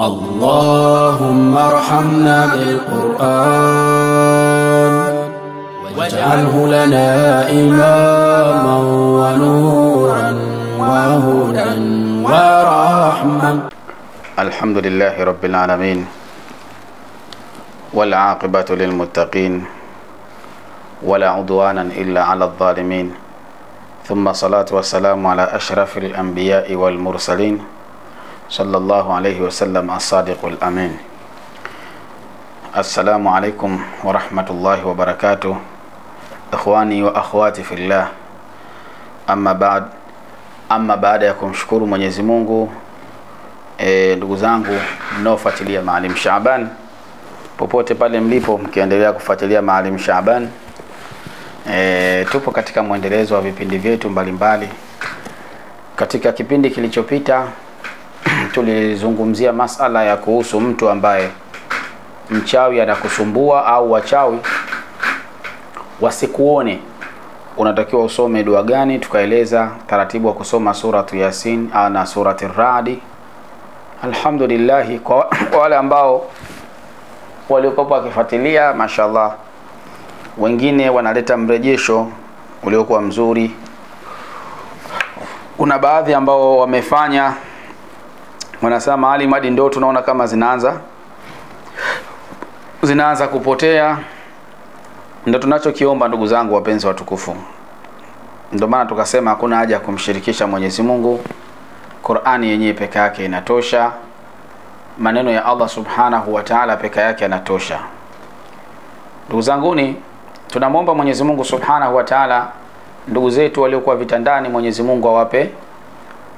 اللهم ارحمنا بالقرآن واجعله لنا إماما ونورا وهدى ورحمة. الحمد لله رب العالمين والعاقبة للمتقين ولا عدوانا إلا على الظالمين، ثم صلاة والسلام على أشرف الأنبياء والمرسلين صلى الله عليه وسلم الصادق الأمين. السلام عليكم ورحمة الله وبركاته إخواني وأخواتي في الله. أما بعد ya kumshukuru Mwenyezi Mungu, ndugu zangu mnaofuatilia Maalim Shaaban popote pale mlipo, mkiendelea kufuatilia Maalim Shaaban, tupo katika mwendelezo wa vipindi vyetu mbalimbali. Katika kipindi kilichopita tulizungumzia masala ya kuhusu mtu ambaye mchawi anakusumbua au wachawi wasikuone, unatakiwa usome dua gani. Tukaeleza taratibu wa kusoma suratu Yasin na surati Radi. Alhamdulillah, kwa wale ambao waliokuwa wakifuatilia, mashallah, wengine wanaleta mrejesho uliokuwa mzuri. Kuna baadhi ambao wamefanya, wanasema Maalim, hadi ndio tunaona kama zinaanza kupotea. Ndio tunachokiomba ndugu zangu wapenzi watukufu. Ndio maana tukasema hakuna haja kumshirikisha Mwenyezi Mungu. Qur'ani yenyewe peke yake inatosha. Maneno ya Allah Subhanahu wa Ta'ala peke yake yanatosha. Ndugu zanguni, tunamwomba Mwenyezi Mungu Subhanahu wa Ta'ala ndugu zetu waliokuwa vitandani, Mwenyezi Mungu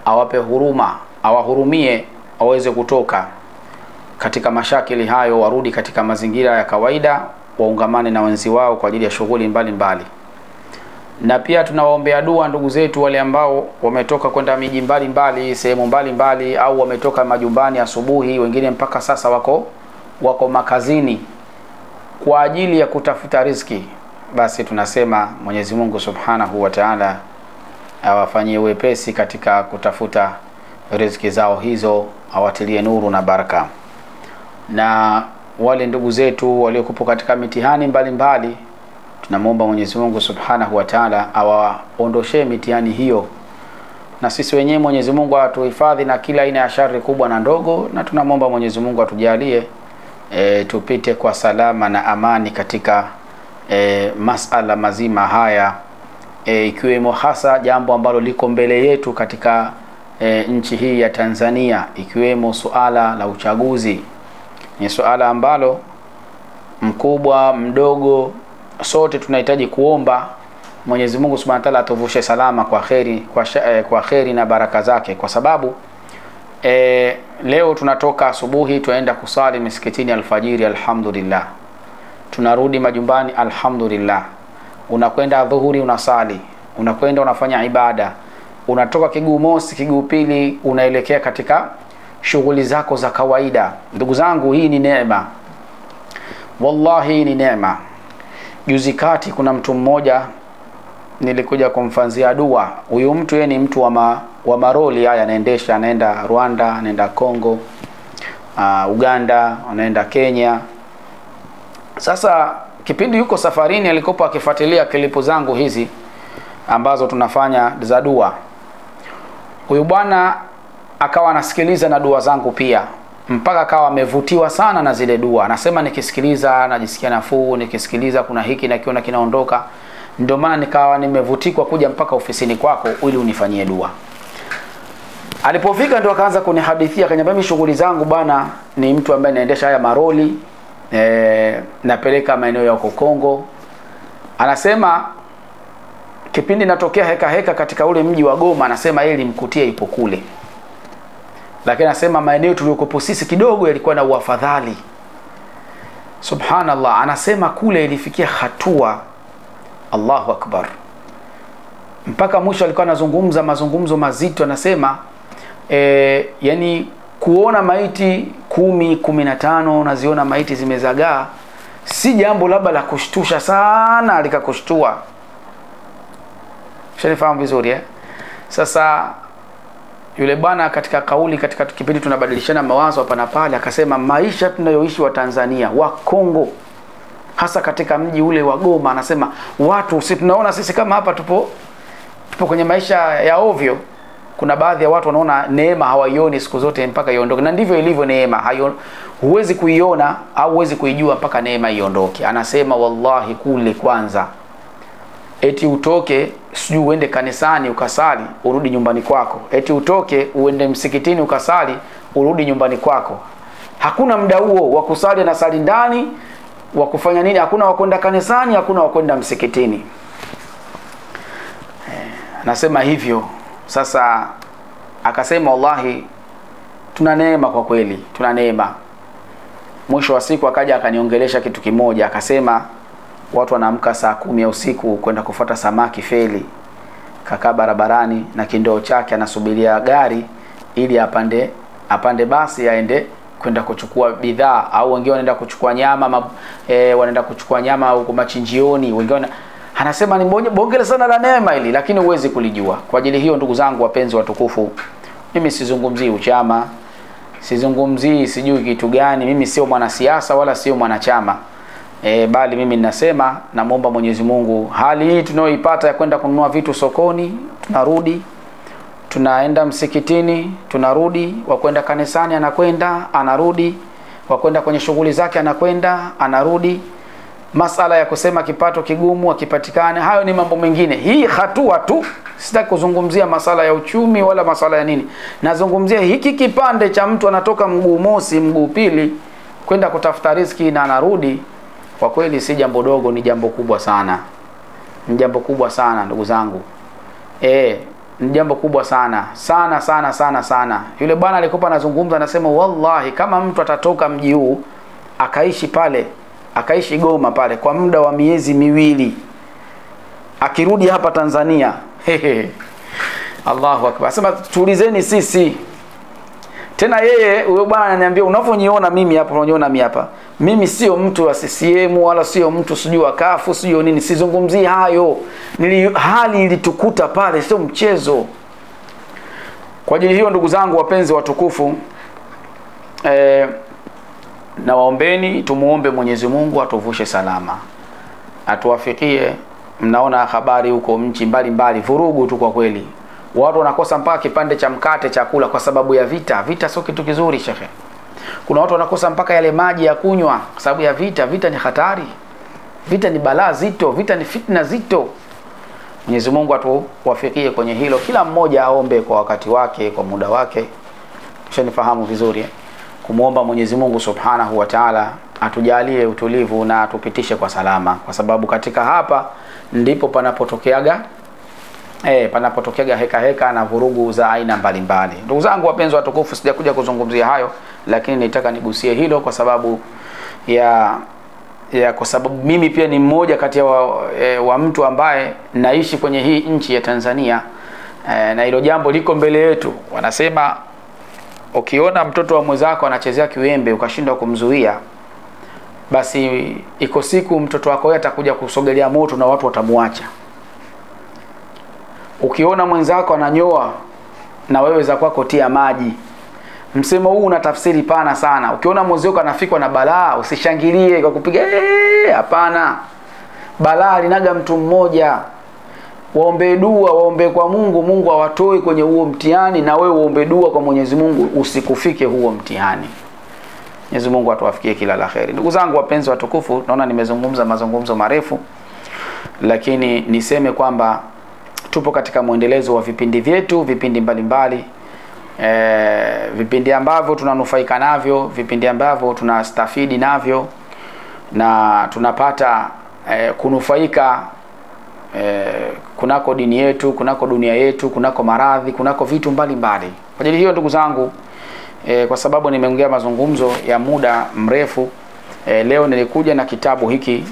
awape huruma, awahurumie, waweze kutoka katika mashakili hayo, warudi katika mazingira ya kawaida, waungamane na wenzi wao kwa ajili ya shughuli mbalimbali. Na pia tunawaombea dua ndugu zetu wale ambao wametoka kwenda miji mbalimbali, sehemu mbalimbali, au wametoka majumbani asubuhi, wengine mpaka sasa wako makazini kwa ajili ya kutafuta riziki. Basi tunasema Mwenyezi Mungu Subhanahu wa Ta'ala awafanyie wepesi katika kutafuta riziki zao hizo, awatilie nuru na baraka. Na wale ndugu zetu waliokupo katika mitihani mbalimbali, tunamuomba Mwenyezi Mungu Subhanahu wa Ta'ala awaondoshe mitihani hiyo. Na sisi wenyewe Mwenyezi Mungu atuhifadhi na kila aina ya shari kubwa na ndogo, na tunamuomba Mwenyezi Mungu atujalie tupite kwa salama na amani katika masala mazima haya, ikiwemo hasa jambo ambalo liko mbele yetu katika nchi hii ya Tanzania, ikiwemo suala la uchaguzi. Ni suala ambalo mkubwa mdogo sote tunahitaji kuomba Mwenyezi Mungu Subhanahu wa Ta'ala atuvushe salama kwa kheri na baraka zake, kwa sababu leo tunatoka asubuhi tuenda kusali misikitini alfajiri, alhamdulillah. Tunarudi majumbani, alhamdulillah. Unakwenda dhuhuri unasali, unakwenda unafanya ibada, unatoka kiguu mosi kiguu pili unaelekea katika shughuli zako za kawaida. Ndugu zangu, hii ni neema, wallahi ni neema. Juzi kati kuna mtu mmoja nilikuja kumfanzia dua. Huyu mtu yeye ni mtu wa maroli haya, anaenda Rwanda, anaenda Kongo, Uganda, anaenda Kenya. Sasa kipindi yuko safarini alikopo akifuatilia klipu zangu hizi ambazo tunafanya za dua, huyu bwana akawa anasikiliza na dua zangu pia, mpaka akawa amevutiwa sana na zile dua. Anasema nikisikiliza najisikia nafuu, nikisikiliza kuna hiki na kiona kinaondoka. Ndio maana nikawa nimevutikwa kuja mpaka ofisini kwako ili unifanyie dua. Alipofika ndio akaanza kunihadithia, akaniambia mimi shughuli zangu bwana ni mtu ambaye naendesha haya maroli, napeleka maeneo ya Kongo. Anasema kipindi natokea heka katika ule mji wa Goma, anasema yeye limkutia ipo kule, lakini anasema maeneo tuliokupo sisi kidogo yalikuwa na uafadhali. Subhanallah, anasema kule ilifikia hatua, Allahu Akbar, mpaka mwisho alikuwa anazungumza mazungumzo mazito. Anasema yani kuona maiti 10, 15 unaziona maiti zimezagaa si jambo labda la kushtusha sana, alikakushtua. Shanifahamu vizuri Sasa yule bwana katika kauli, katika kipindi tunabadilishana mawazo hapa na pale, akasema maisha tunayoishi wa Tanzania, wa Kongo, hasa katika mji ule wa Goma, anasema watu si tunaona sisi kama hapa tupo kwenye maisha ya ovyo. Kuna baadhi ya watu wanaona neema hawaioni siku zote mpaka iondoke, na ndivyo ilivyo neema. Huwezi kuiona au huwezi kuijua mpaka neema iondoke. Anasema wallahi kule kwanza eti utoke sijui uende kanisani ukasali urudi nyumbani kwako, eti utoke uende msikitini ukasali urudi nyumbani kwako, hakuna muda huo wa kusali na sali ndani, wa kufanya nini, hakuna wa kwenda kanisani, hakuna wa kwenda msikitini. Anasema hivyo. Sasa akasema wallahi tuna neema kwa kweli, tuna neema. Mwisho wa siku akaja akaniongelesha kitu kimoja, akasema watu wanaamka saa 10 ya usiku kwenda kufuata samaki feli, kakaa barabarani na kindoo chake anasubiria gari ili apande basi aende kwenda kuchukua bidhaa, au wengine wanaenda kuchukua nyama wanaenda kuchukua nyama huko machinjioni, wengine anasema ni bongele sana la neema hili, lakini huwezi kulijua. Kwa ajili hiyo ndugu zangu wapenzi watukufu, mimi sizungumzii uchama, sizungumzii sijui kitu gani, mimi sio mwanasiasa wala sio mwanachama. Bali mimi ninasema namuomba Mwenyezi Mungu hali hii tunayoipata ya kwenda kununua vitu sokoni, tunarudi, tunaenda msikitini, tunarudi, wa kwenda kanisani anakwenda, anarudi, wa kwenda kwenye shughuli zake anakwenda, anarudi. Masala ya kusema kipato kigumu akipatikane, hayo ni mambo mengine. Hii hatua tu, sitaki kuzungumzia masala ya uchumi wala masala ya nini. Nazungumzia hiki kipande cha mtu anatoka mguu mosi mguu pili kwenda kutafuta riziki na anarudi. Kwa kweli si jambo dogo, ni jambo kubwa sana. Ni jambo kubwa sana ndugu zangu. Ni jambo kubwa sana. Sana sana sana sana. Yule bwana alikuwa anazungumza, anasema wallahi kama mtu atatoka mji huu akaishi pale, akaishi Goma pale kwa muda wa miezi 2, akirudi hapa Tanzania, Allahu Akbar. Sema tuulizeni sisi. Tena yeye huyo bwana ananiambia unavyoniona mimi hapa, unaniona mimi hapa, mimi sio mtu wa CCM wala sio mtu sijui wa kafu sio nini, sizungumzii hayo. Hali ilitukuta pale, sio mchezo. Kwa ajili hiyo ndugu zangu wapenzi watukufu, na waombeni, tumuombe Mwenyezi Mungu atuvushe salama, atuwafikie. Mnaona habari huko nchi mbalimbali, vurugu tu kwa kweli. Watu wanakosa mpaka kipande cha mkate chakula kwa sababu ya vita. Vita sio kitu kizuri shekhe. Kuna watu wanakosa mpaka yale maji ya kunywa kwa sababu ya vita. Vita ni hatari. Vita ni balaa zito, vita ni fitna zito. Mwenyezi Mungu atuwafikie kwenye hilo. Kila mmoja aombe kwa wakati wake, kwa muda wake. Mshanifahamu vizuri. Kumuomba Mwenyezi Mungu Subhanahu wa Ta'ala atujalie utulivu na atupitishe kwa salama, kwa sababu katika hapa ndipo panapotokeaga heka na vurugu za aina mbalimbali. Ndugu zangu wapenzi watukufu, sijakuja kuzungumzia hayo, lakini nitaka nigusie hilo kwa sababu kwa sababu mimi pia ni mmoja kati wa mtu ambaye naishi kwenye hii nchi ya Tanzania, na hilo jambo liko mbele yetu. Wanasema ukiona mtoto wa mwenzako anachezea kiwembe ukashindwa kumzuia, basi iko siku mtoto wako yeye atakuja kusogelea moto na watu watamwacha. Ukiona mwenzako ananyoa na wewe za kwako tia maji. Msemo huu una tafsiri pana sana. Ukiona mwenzako anafikwa na balaa, usishangilie kwa kupiga hapana. Balaa linaga mtu mmoja. Waombe dua, waombe kwa Mungu, Mungu awatoe kwenye huo mtihani, na wewe uombe dua kwa Mwenyezi Mungu usikufike huo mtihani. Mwenyezi Mungu atuwafikie kila la kheri. Ndugu zangu wapenzi watukufu, naona nimezungumza mazungumzo marefu, lakini niseme kwamba tupo katika muendelezo wa vipindi vyetu, vipindi mbalimbali, vipindi ambavyo tunanufaika navyo, vipindi ambavyo tunastafidi navyo na tunapata kunufaika kunako dini yetu, kunako dunia yetu, kunako maradhi, kunako vitu mbalimbali. Kwa ajili hiyo ndugu zangu, kwa sababu nimeongea mazungumzo ya muda mrefu, leo nilikuja na kitabu hiki.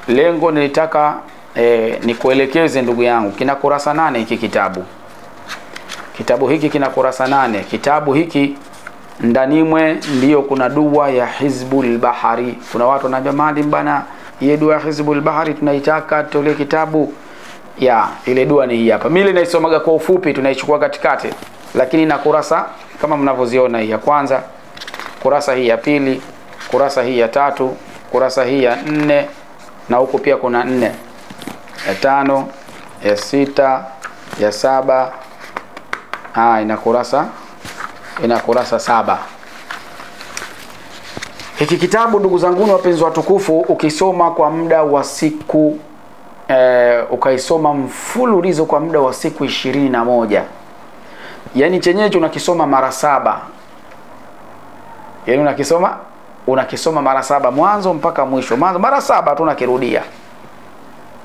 Lengo nilitaka nikuelekeze ndugu yangu, kina kurasa 8 hiki kitabu. Kitabu hiki kina kurasa 8. Kitabu hiki ndani mwe ndio kuna dua ya Hizbul Bahari. Kuna watu wanaambia Maalim bana, ile dua ya Hizbul Bahari tunaitaka tole kitabu. Ile dua ni hii hapa. Mimi naisomaga kwa ufupi, tunaichukua katikati. lakini na kurasa kama mnavyoziona, hii ya kwanza, kurasa hii ya pili, kurasa hii ya tatu, kurasa hii ya 4, na huku pia kuna 4, ya 5, ya 6, ya 7. Ina kurasa 7. Hiki kitabu ndugu zangu wapenzi watukufu, ukisoma kwa muda wa siku ukaisoma mfululizo kwa muda wa siku 21, yani chenyewe unakisoma mara 7. Yani unakisoma mara 7 mwanzo mpaka mwisho, mara 7 tu unakirudia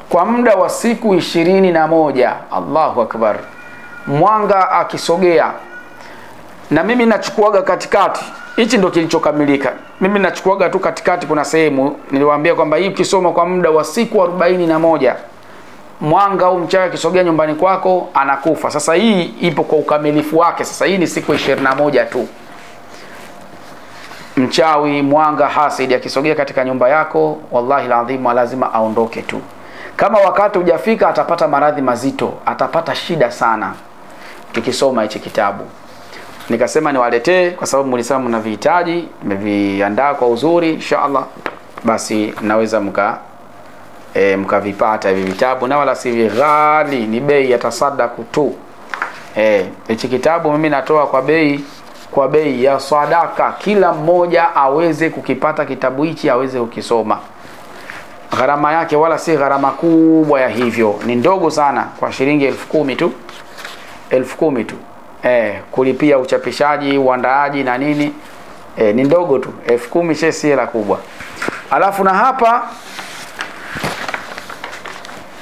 kwa muda wa siku 21. Allahu akbar. Mwanga akisogea, na mimi nachukuaga katikati, hichi ndio kilichokamilika. Mimi nachukuaga tu katikati, kuna sehemu niliwaambia kwamba hii ukisoma kwa muda wa siku 41, mwanga au mchawi akisogea nyumbani kwako anakufa. Sasa hii ipo kwa ukamilifu wake. Sasa hii ni siku 21 tu. Mchawi, mwanga, hasidi akisogea katika nyumba yako, wallahi alazim lazima aondoke tu. Kama wakati hujafika atapata maradhi mazito, atapata shida sana tukisoma hichi kitabu. Nikasema niwaletee kwa sababu mlisema mnavihitaji, nimeviandaa kwa uzuri inshallah. Basi naweza mkavipata hivi vitabu, na wala si ghali, ni bei ya tasaddaku tu. Hichi kitabu mimi natoa kwa bei ya sadaka, kila mmoja aweze kukipata kitabu hichi, aweze kukisoma. Gharama yake wala si gharama kubwa ya hivyo, ni ndogo sana, kwa shilingi 10,000 tu. 10,000 tu. Kulipia uchapishaji, uandaaji na nini, ni ndogo tu. 10,000 si hela kubwa. Alafu na hapa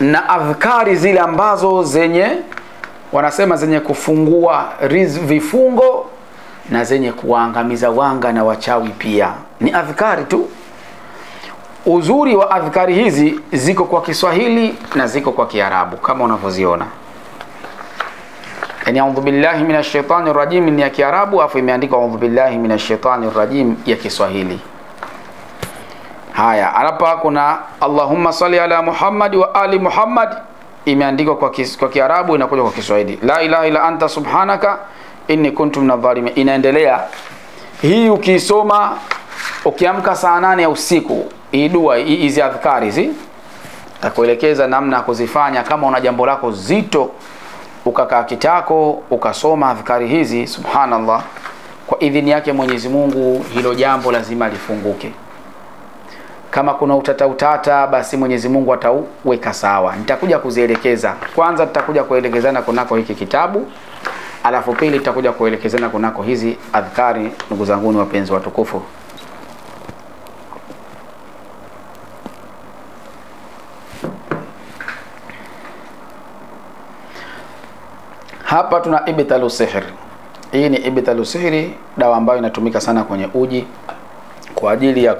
na adhkari zile ambazo wanasema zenye kufungua vifungo na zenye kuangamiza wanga na wachawi pia. Ni adhkari tu. Uzuri wa adhkari hizi ziko kwa Kiswahili na ziko kwa Kiarabu kama unavyoziona. Yani a'udhu billahi minash shaitani rajim ni ya Kiarabu, afu imeandikwa a'udhu billahi minash shaitani rajim ya Kiswahili. Haya, hapa kuna Allahumma salli ala Muhammad wa ali Muhammad, imeandikwa kwa Kiarabu, inakuja kwa Kiswahili. La ilaha illa anta subhanaka inni kuntu minadh-dhalimin. Inaendelea. Hii ukisoma ukiamka saa 8 ya usiku, hii dua, hizi adhkari hizi takuelekeza namna ya kuzifanya. Kama una jambo lako zito, ukakaa kitako ukasoma adhkari hizi, subhanallah, kwa idhini yake Mwenyezi Mungu hilo jambo lazima lifunguke. Kama kuna utata basi Mwenyezi Mungu atauweka sawa. Nitakuja kuzielekeza. Kwanza tutakuja kuelekezana kunako hiki kitabu, alafu pili tutakuja kuelekezana kunako hizi adhkari. Ndugu zangu ni wapenzi watukufu, hapa tuna ibtalu sihr. Hii ni ibtalu sihri, dawa ambayo inatumika sana kwenye uji kwa ajili ya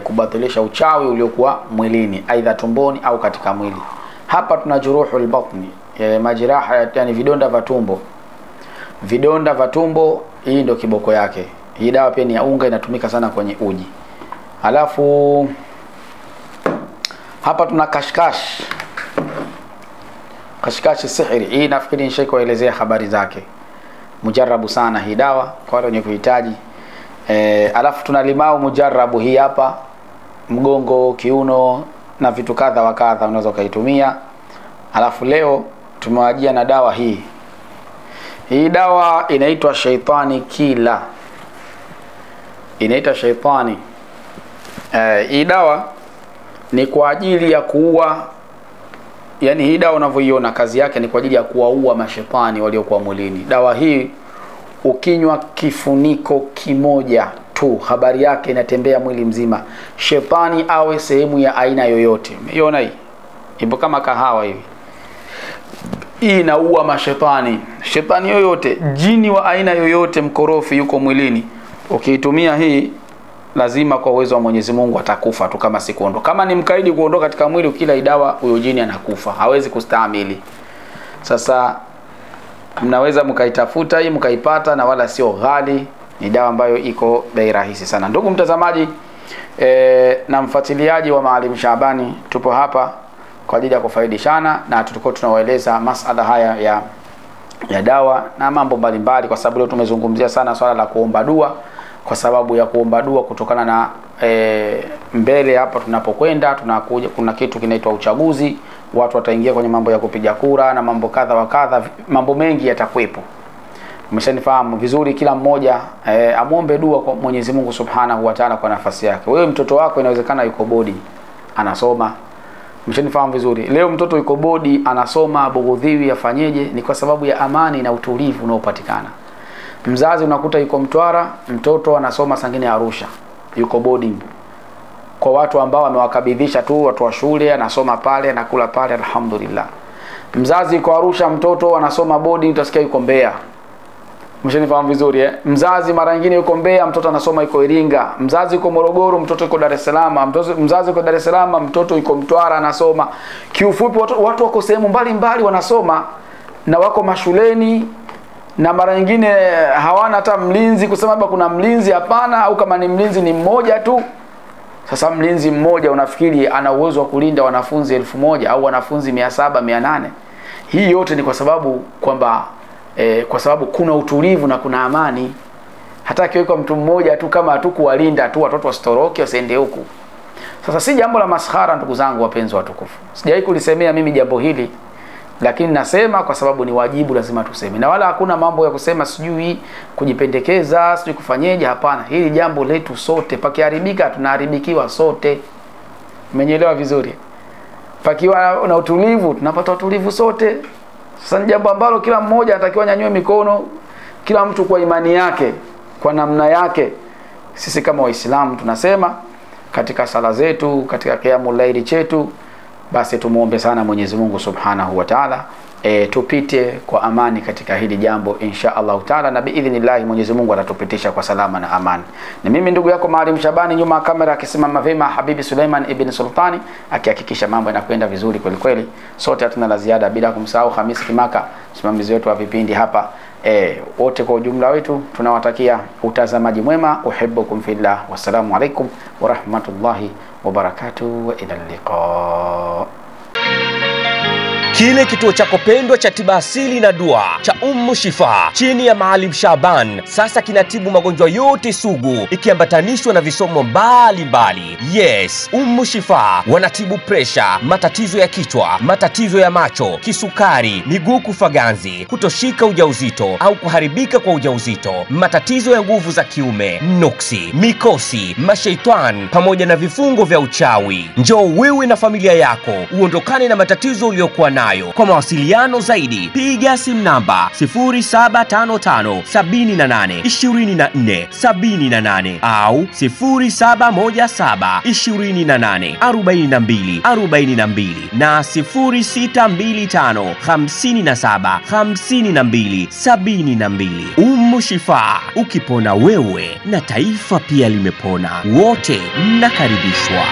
kubatilisha uchawi uliokuwa mwilini, aidha tumboni au katika mwili. Hapa tuna juruhul batni, majeraha, yani vidonda vya tumbo. Vidonda vya tumbo, hii ndio kiboko yake. Hii dawa pia ni ya unga, inatumika sana kwenye uji. Halafu hapa tuna kashkash. Kashkashi sihri, hii nafikiri nishaikuelezea habari zake. Mujarabu sana hii dawa kwa wale wenye kuhitaji. Alafu tuna limau mujarabu, hii hapa, mgongo, kiuno na vitu kadha wa kadha unaweza kaitumia. Alafu leo tumewajia na dawa hii. Hii dawa inaitwa shaitani kila. Inaitwa shaitani. Hii dawa ni kwa ajili ya kuua, yani hii dawa unavyoiona kazi yake ni kwa ajili ya kuwaua mashetani waliokuwa mwilini. Dawa hii ukinywa kifuniko kimoja tu, habari yake inatembea mwili mzima. Shetani awe sehemu ya aina yoyote. Umeona hii? Ipo kama kahawa hivi. Hii inaua mashetani. Shetani yoyote, jini wa aina yoyote mkorofi yuko mwilini, ukiitumia hii lazima kwa uwezo wa Mwenyezi Mungu atakufa tu kama si kuondoka. Kama ni mkaidi kuondoka katika mwili, ukila hii dawa huyo jini anakufa, hawezi kustahimili. Sasa mnaweza mkaitafuta hii mkaipata, na wala sio ghali. Ni dawa ambayo iko bei rahisi sana. Ndugu mtazamaji na mfuatiliaji wa Maalim Shabani, tupo hapa kwa ajili ya kufaidishana, na tulikuwa tunawaeleza masala haya ya dawa na mambo mbalimbali, kwa sababu leo tumezungumzia sana swala la kuomba dua, kwa sababu ya kuomba dua kutokana na mbele hapa tunapokwenda tunakuja, kuna kitu kinaitwa uchaguzi, watu wataingia kwenye mambo ya kupiga kura na mambo kadha wa kadha, mambo mengi yatakwepo. Umeshanifahamu vizuri, kila mmoja amuombe dua kwa Mwenyezi Mungu Subhanahu wa Ta'ala kwa nafasi yake. Wewe mtoto wako inawezekana yuko bodi anasoma, umeshanifahamu vizuri, leo mtoto yuko bodi anasoma, bughudhiwi, afanyeje? Ni kwa sababu ya amani na utulivu unaopatikana. Mzazi unakuta yuko Mtwara, mtoto anasoma sangine Arusha, yuko boarding kwa watu ambao wamewakabidhisha tu watu wa shule, anasoma pale, anakula pale, alhamdulillah. Mzazi yuko Arusha, mtoto anasoma boarding, utasikia yuko Mbeya. Mshanifahamu vizuri Mzazi mara nyingine yuko Mbeya, mtoto anasoma yuko Iringa. Mzazi yuko Morogoro, mtoto yuko Dar es Salaam. Mzazi yuko Dar es Salaam, mtoto yuko Mtwara anasoma. Kiufupi watu wako sehemu mbalimbali wanasoma na wako mashuleni, na mara nyingine hawana hata mlinzi kusema baba kuna mlinzi, hapana, au kama ni mlinzi ni mmoja tu. Sasa mlinzi mmoja unafikiri ana uwezo wa kulinda wanafunzi 1000 au wanafunzi 700 800? Hii yote ni kwa sababu kwamba kwa sababu kuna utulivu na kuna amani. Hata kiweko mtu mmoja tu, kama tu kuwalinda tu watoto wasitoroke wasiende huku. Sasa si jambo la maskhara ndugu zangu wapenzi watukufu. Sijawahi kulisemea mimi jambo hili, lakini nasema kwa sababu ni wajibu, lazima tuseme. Na wala hakuna mambo ya kusema sijui kujipendekeza, sijui kufanyeje, hapana. Hili jambo letu sote, pakiharibika tunaharibikiwa sote. Umeelewa vizuri? Pakiwa na utulivu tunapata utulivu sote. Sasa ni jambo ambalo kila mmoja anatakiwa nyanyue mikono, kila mtu kwa imani yake, kwa namna yake. Sisi kama Waislamu tunasema katika sala zetu, katika qiyamul layli chetu, basi tumuombe sana Mwenyezi Mungu Subhanahu wa Ta'ala tupite kwa amani katika hili jambo insha Allah Ta'ala, na biidhnillah Mwenyezi Mungu atatupitisha kwa salama na amani. Na mimi ndugu yako Maalim Shabani, nyuma ya kamera akisimama vema Habibi Suleiman ibn Sultani, akihakikisha mambo yanakwenda vizuri kweli kweli. Sote hatuna la ziada, bila kumsahau Hamisi Kimaka, msimamizi wetu wa vipindi hapa. Wote kwa ujumla wetu tunawatakia utazamaji mwema. Uhibbukum fillah. Wassalamu alaikum wa rahmatullahi wa barakatuh, wa ila liqa. Kile kituo chako pendwa cha tiba asili na dua cha Shifa chini ya Maalim Shaban sasa kinatibu magonjwa yote sugu ikiambatanishwa na visomo mbalimbali. Yes, Shifa wanatibu presha, matatizo ya kichwa, matatizo ya macho, kisukari, miguu kufa ganzi, kutoshika ujauzito au kuharibika kwa ujauzito, matatizo ya nguvu za kiume, nuksi, mikosi, mashaitan pamoja na vifungo vya uchawi. Njoo wewe na familia yako uondokane na matatizo uliyokuwa nayo. Kwa mawasiliano zaidi piga simu namba 0755 78 24 78 au 0717 28 42 42 na 0625 57 52 72. Shifa, ukipona wewe na taifa pia limepona. Wote mnakaribishwa.